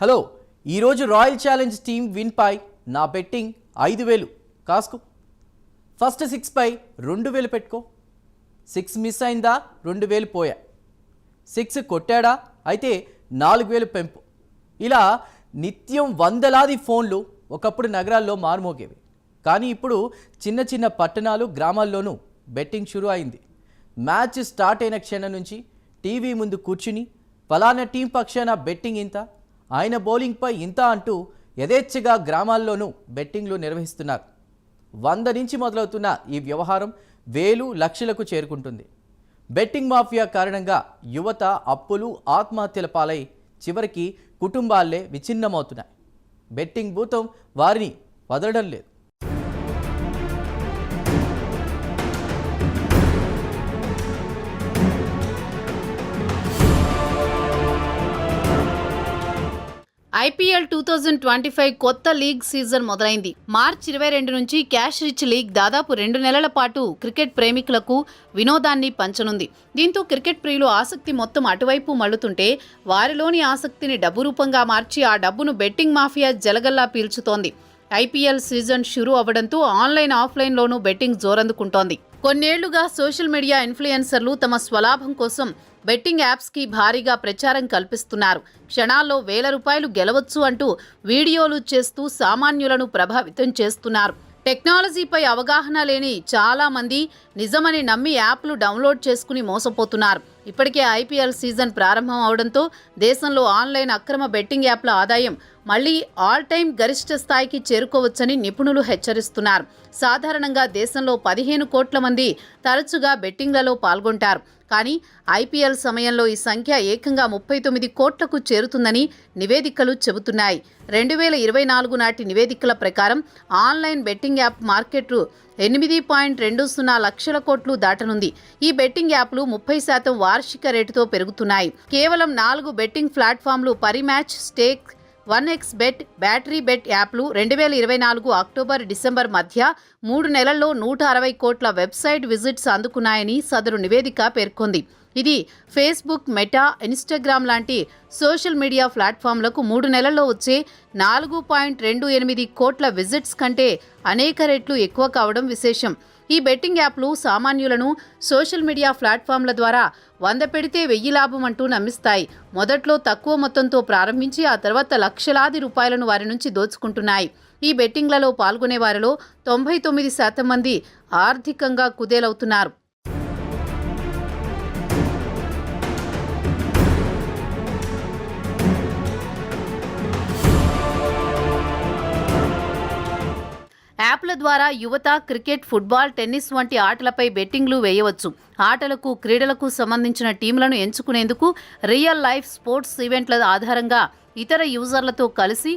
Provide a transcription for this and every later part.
Hello, ఈరోజు royal challenge team win పై నా betting 5,000 కాస్కో. First 6 పై 2,000 పెట్టుకో. 6 మిస్ అయిందా 2,000 పోయా. 6 కొట్టాడా అయితే 4,000 పెంపు. ఇలా నిత్యం వందలాది ఫోన్లు ఒకప్పుడు నగరాల్లో మారుమోగేవి. కానీ ఇప్పుడు చిన్న చిన్న పట్టణాలు గ్రామాల్లోనూ బెట్టింగ్ షురూ అయింది. మ్యాచ్ స్టార్ట్ అయిన క్షణం నుంచి టీవీ ముందు కూర్చుని ఫలానా టీం పక్షాన బెట్టింగ్ ఇంత, ఆయన బౌలింగ్పై ఇంత అంటూ యథేచ్ఛగా గ్రామాల్లోనూ బెట్టింగ్లు నిర్వహిస్తున్నారు. 100 నుంచి మొదలవుతున్న ఈ వ్యవహారం వేలు లక్షలకు చేరుకుంటుంది. బెట్టింగ్ మాఫియా కారణంగా యువత అప్పులు ఆత్మహత్యల పాలై చివరికి కుటుంబాలే విచ్ఛిన్నమవుతున్నాయి. బెట్టింగ్ భూతం వారిని వదలడం లేదు. ఐపీఎల్ 2025 కొత్త లీగ్ సీజన్ మొదలైంది. మార్చి 22 నుంచి క్యాష్ రిచ్ లీగ్ దాదాపు 2 నెలల పాటు క్రికెట్ ప్రేమికులకు వినోదాన్ని పంచనుంది. దీంతో క్రికెట్ ప్రియులు ఆసక్తి మొత్తం అటువైపు మళ్లుతుంటే వారిలోని ఆసక్తిని డబ్బు రూపంగా మార్చి ఆ డబ్బును బెట్టింగ్ మాఫియా జలగల్లా పీల్చుతోంది. ఐపీఎల్ సీజన్ షురూ అవ్వడంతో ఆన్లైన్ ఆఫ్లైన్లోనూ బెట్టింగ్ జోరందుకుంటోంది. కొన్నేళ్లుగా సోషల్ మీడియా ఇన్ఫ్లుయెన్సర్లు తమ స్వలాభం కోసం బెట్టింగ్ యాప్స్కి భారీగా ప్రచారం కల్పిస్తున్నారు. క్షణాల్లో వేల రూపాయలు గెలవచ్చు అంటూ వీడియోలు చేస్తూ సామాన్యులను ప్రభావితం చేస్తున్నారు. టెక్నాలజీపై అవగాహన లేని చాలా మంది నిజమని నమ్మి యాప్లు డౌన్లోడ్ చేసుకుని మోసపోతున్నారు. ఇప్పటికే ఐపీఎల్ సీజన్ ప్రారంభం అవడంతో దేశంలో ఆన్లైన్ అక్రమ బెట్టింగ్ యాప్ల ఆదాయం మళ్లీ ఆల్ టైమ్ గరిష్ట స్థాయికి చేరుకోవచ్చని నిపుణులు హెచ్చరిస్తున్నారు. సాధారణంగా దేశంలో 15 కోట్ల మంది తరచుగా బెట్టింగ్లలో పాల్గొంటారు. కానీ ఐపీఎల్ సమయంలో ఈ సంఖ్య ఏకంగా 39 కోట్లకు చేరుతుందని నివేదికలు చెబుతున్నాయి. 2024 నాటి నివేదికల ప్రకారం ఆన్లైన్ బెట్టింగ్ యాప్ మార్కెట్ 8.20 లక్షల కోట్లు దాటనుంది. ఈ బెట్టింగ్ యాప్లు 30% వార్షిక రేటుతో పెరుగుతున్నాయి. కేవలం 4 బెట్టింగ్ ప్లాట్ఫామ్లు Parimatch, Stake, 1xBet, battery bet యాప్లు 2024 అక్టోబర్ డిసెంబర్ మధ్య 3 నెలల్లో 160 కోట్ల వెబ్సైట్ విజిట్స్ అందుకున్నాయని సదరు నివేదిక పేర్కొంది. ఇది ఫేస్బుక్, మెటా, ఇన్స్టాగ్రామ్ లాంటి సోషల్ మీడియా ప్లాట్ఫామ్లకు 3 నెలల్లో వచ్చే 4.28 కోట్ల విజిట్స్ కంటే అనేక రెట్లు ఎక్కువ కావడం విశేషం. ఈ బెట్టింగ్ యాప్లు సామాన్యులను సోషల్ మీడియా ప్లాట్ఫామ్ల ద్వారా 100 పెడితే 1000 లాభం అంటూ నమ్మిస్తాయి. మొదట్లో తక్కువ మొత్తంతో ప్రారంభించి ఆ తర్వాత లక్షలాది రూపాయలను వారి నుంచి దోచుకుంటున్నాయి. ఈ బెట్టింగ్లలో పాల్గొనే వారిలో 99% మంది ఆర్థికంగా కుదేలవుతున్నారు. యాప్ల ద్వారా యువత క్రికెట్, ఫుట్బాల్, టెన్నిస్ వంటి ఆటలపై బెట్టింగ్లు వేయవచ్చు. ఆటలకు, క్రీడలకు సంబంధించిన టీంలను ఎంచుకునేందుకు రియల్ లైఫ్ స్పోర్ట్స్ ఈవెంట్ల ఆధారంగా ఇతర యూజర్లతో కలిసి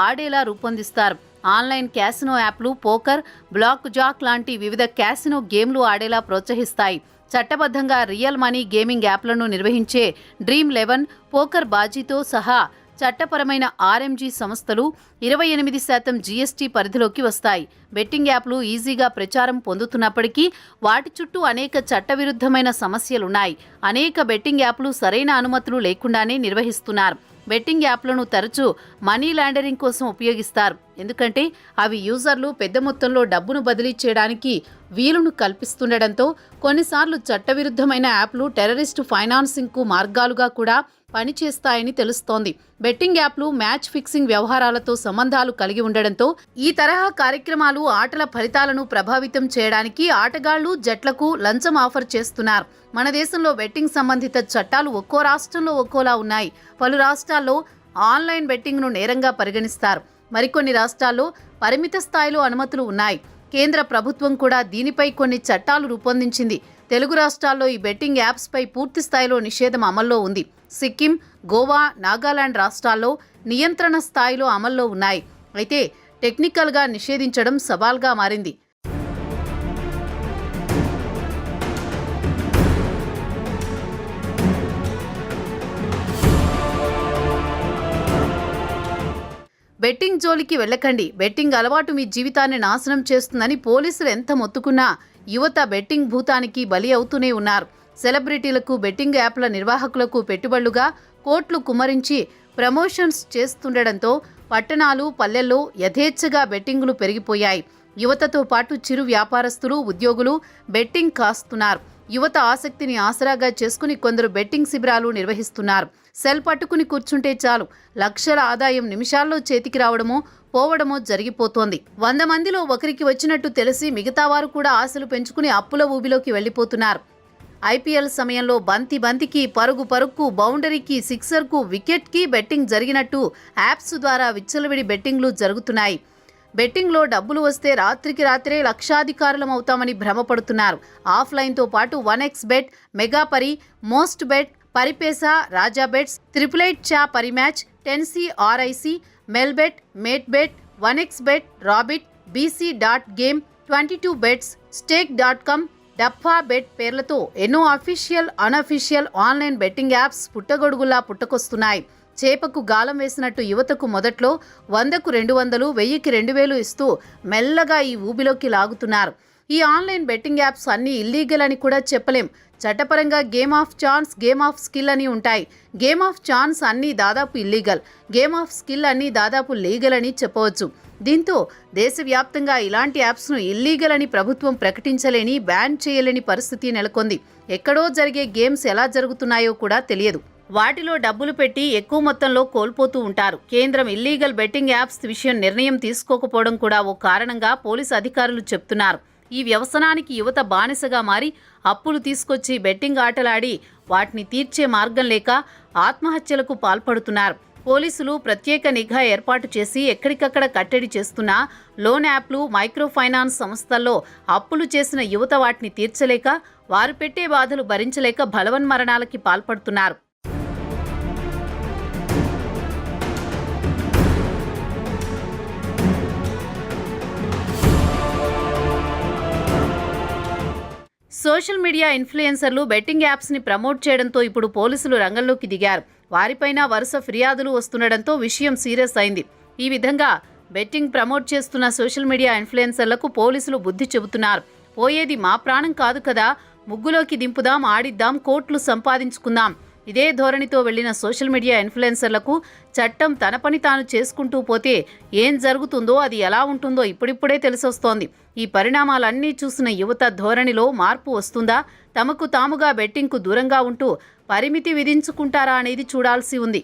ఆడేలా రూపొందిస్తారు. ఆన్లైన్ క్యాసినో యాప్లు పోకర్, బ్లాక్ జాక్ లాంటి వివిధ క్యాసినో గేమ్లు ఆడేలా ప్రోత్సహిస్తాయి. చట్టబద్ధంగా రియల్ మనీ గేమింగ్ యాప్లను నిర్వహించే డ్రీమ్ 11, పోకర్ బాజీతో సహా చట్టపరమైన ఆర్ఎంజీ సంస్థలు 28% జీఎస్టీ పరిధిలోకి వస్తాయి. బెట్టింగ్ యాప్లు ఈజీగా ప్రచారం పొందుతున్నప్పటికీ వాటి చుట్టూ అనేక చట్టవిరుద్ధమైన సమస్యలున్నాయి. అనేక బెట్టింగ్ యాప్లు సరైన అనుమతులు లేకుండానే నిర్వహిస్తున్నారు. బెట్టింగ్ యాప్లను తరచూ మనీ లాండరింగ్ కోసం ఉపయోగిస్తారు. ఎందుకంటే అవి యూజర్లు పెద్ద మొత్తంలో డబ్బును బదిలీ చేయడానికి వీలును కల్పిస్తుండటంతో కొన్నిసార్లు చట్టవిరుద్ధమైన యాప్లు టెర్రరిస్టు ఫైనాన్సింగ్కు మార్గాలుగా కూడా పనిచేస్తాయని తెలుస్తోంది. బెట్టింగ్ యాప్లు మ్యాచ్ ఫిక్సింగ్ వ్యవహారాలతో సంబంధాలు కలిగి ఉండడంతో ఈ తరహా కార్యక్రమాలు ఆటల ఫలితాలను ప్రభావితం చేయడానికి ఆటగాళ్లు, జట్లకు లంచం ఆఫర్ చేస్తున్నారు. మన దేశంలో బెట్టింగ్ సంబంధిత చట్టాలు ఒక్కో రాష్ట్రంలో ఒక్కోలా ఉన్నాయి. పలు రాష్ట్రాల్లో ఆన్లైన్ బెట్టింగ్ను నేరంగా పరిగణిస్తారు. మరికొన్ని రాష్ట్రాల్లో పరిమిత స్థాయిలో అనుమతులు ఉన్నాయి. కేంద్ర ప్రభుత్వం కూడా దీనిపై కొన్ని చట్టాలు రూపొందించింది. తెలుగు రాష్ట్రాల్లో ఈ బెట్టింగ్ యాప్స్పై పూర్తి స్థాయిలో నిషేధం అమల్లో ఉంది. సిక్కిం, గోవా, నాగాలాండ్ రాష్ట్రాల్లో నియంత్రణ స్థాయిలో అమల్లో ఉన్నాయి. అయితే టెక్నికల్గా నిషేధించడం సవాల్గా మారింది. బెట్టింగ్ జోలికి వెళ్ళకండి. బెట్టింగ్ అలవాటు మీ జీవితాన్ని నాశనం చేస్తుందని పోలీసులు ఎంత మొత్తుకున్నా యువత బెట్టింగ్ భూతానికి బలి అవుతూనే ఉన్నారు. సెలబ్రిటీలకు, బెట్టింగ్ యాప్ల నిర్వాహకులకు పెట్టుబడులుగా కోట్లు కుమ్మరించి ప్రమోషన్స్ చేస్తుండడంతో పట్టణాలు పల్లెల్లో యథేచ్ఛగా బెట్టింగులు పెరిగిపోయాయి. యువతతో పాటు చిరు వ్యాపారస్తులు, ఉద్యోగులు బెట్టింగ్ కాస్తున్నారు. యువత ఆసక్తిని ఆసరాగా చేసుకుని కొందరు బెట్టింగ్ శిబిరాలు నిర్వహిస్తున్నారు. సెల్ పట్టుకుని కూర్చుంటే చాలు లక్షల ఆదాయం నిమిషాల్లో చేతికి రావడమో పోవడమో జరిగిపోతోంది. 100 మందిలో ఒకరికి వచ్చినట్టు తెలిసి మిగతా వారు కూడా ఆశలు పెంచుకుని అప్పుల ఊబిలోకి వెళ్లిపోతున్నారు. ఐపీఎల్ సమయంలో బంతికి, పరుగుకు, బౌండరీకి, సిక్సర్కు, వికెట్కి బెట్టింగ్ జరిగినట్టు యాప్స్ ద్వారా విచ్చలవిడి బెట్టింగ్లు జరుగుతున్నాయి. బెట్టింగ్లో డబ్బులు వస్తే రాత్రికి రాత్రే లక్షాధికారులం అవుతామని భ్రమపడుతున్నారు. ఆఫ్లైన్తో పాటు 1xBet, Megapari, most bet, Paripesa, Raja bets, 888 చా పరిమ్యాచ్, 10C RIC, మెల్బెట్, మేట్బెట్, 1xBet, rabbit, BC.game, 22 bets, stake.com, Dafabet పేర్లతో ఎన్నో official, unofficial online betting apps పుట్టగొడుగులా పుట్టకొస్తున్నాయి. చేపకు గాలం వేసినట్టు యువతకు మొదట్లో 100కు 200, 1000కి 2000 ఇస్తూ మెల్లగా ఈ ఊబిలోకి లాగుతున్నారు. ఈ ఆన్లైన్ బెట్టింగ్ యాప్స్ అన్నీ ఇల్లీగల్ అని కూడా చెప్పలేం. చట్టపరంగా game of chance, game of skill అని ఉంటాయి. గేమ్ ఆఫ్ ఛాన్స్ అన్నీ దాదాపు ఇల్లీగల్, గేమ్ ఆఫ్ స్కిల్ అన్నీ దాదాపు లీగల్ అని చెప్పవచ్చు. దీంతో దేశవ్యాప్తంగా ఇలాంటి యాప్స్ను ఇల్లీగల్ అని ప్రభుత్వం ప్రకటించలేని, బ్యాన్ చేయలేని పరిస్థితి నెలకొంది. ఎక్కడో జరిగే గేమ్స్ ఎలా జరుగుతున్నాయో కూడా తెలియదు. వాటిలో డబ్బులు పెట్టి ఎక్కువ మొత్తంలో కోల్పోతూ ఉంటారు. కేంద్రం ఇల్లీగల్ బెట్టింగ్ యాప్స్ విషయం నిర్ణయం తీసుకోకపోవడం కూడా ఓ కారణంగా పోలీసు అధికారులు చెప్తున్నారు. ఈ వ్యవసనానికి యువత బానిసగా మారి అప్పులు తీసుకొచ్చి బెట్టింగ్ ఆటలాడి వాటిని తీర్చే మార్గం లేక ఆత్మహత్యలకు పాల్పడుతున్నారు. పోలీసులు ప్రత్యేక నిఘా ఏర్పాటు చేసి ఎక్కడికక్కడ కట్టడి చేస్తున్న లోన్ యాప్లు, మైక్రో ఫైనాన్స్ సంస్థల్లో అప్పులు చేసిన యువత వాటిని తీర్చలేక, వారు పెట్టే బాధలు భరించలేక బలవన్మరణాలకి పాల్పడుతున్నారు. సోషల్ మీడియా ఇన్ఫ్లుయెన్సర్లు బెట్టింగ్ యాప్స్ని ప్రమోట్ చేయడంతో ఇప్పుడు పోలీసులు రంగంలోకి దిగారు. వారిపైన వరుస ఫిర్యాదులు వస్తుండడంతో విషయం సీరియస్ అయింది. ఈ విధంగా బెట్టింగ్ ప్రమోట్ చేస్తున్న సోషల్ మీడియా ఇన్ఫ్లుయెన్సర్లకు పోలీసులు బుద్ధి చెబుతున్నారు. పోయేది మా ప్రాణం కాదు కదా, ముగ్గులోకి దింపుదాం, ఆడిద్దాం, కోట్లు సంపాదించుకుందాం. ఇదే ధోరణితో వెళ్లిన సోషల్ మీడియా ఇన్ఫ్లుయెన్సర్లకు చట్టం తన పని తాను చేసుకుంటూ పోతే ఏం జరుగుతుందో, అది ఎలా ఉంటుందో ఇప్పుడిప్పుడే తెలిసొస్తోంది. ఈ పరిణామాలన్నీ చూసిన యువత ధోరణిలో మార్పు వస్తుందా? తమకు తాముగా బెట్టింగ్కు దూరంగా ఉంటూ పరిమితి విధించుకుంటారా అనేది చూడాల్సి ఉంది.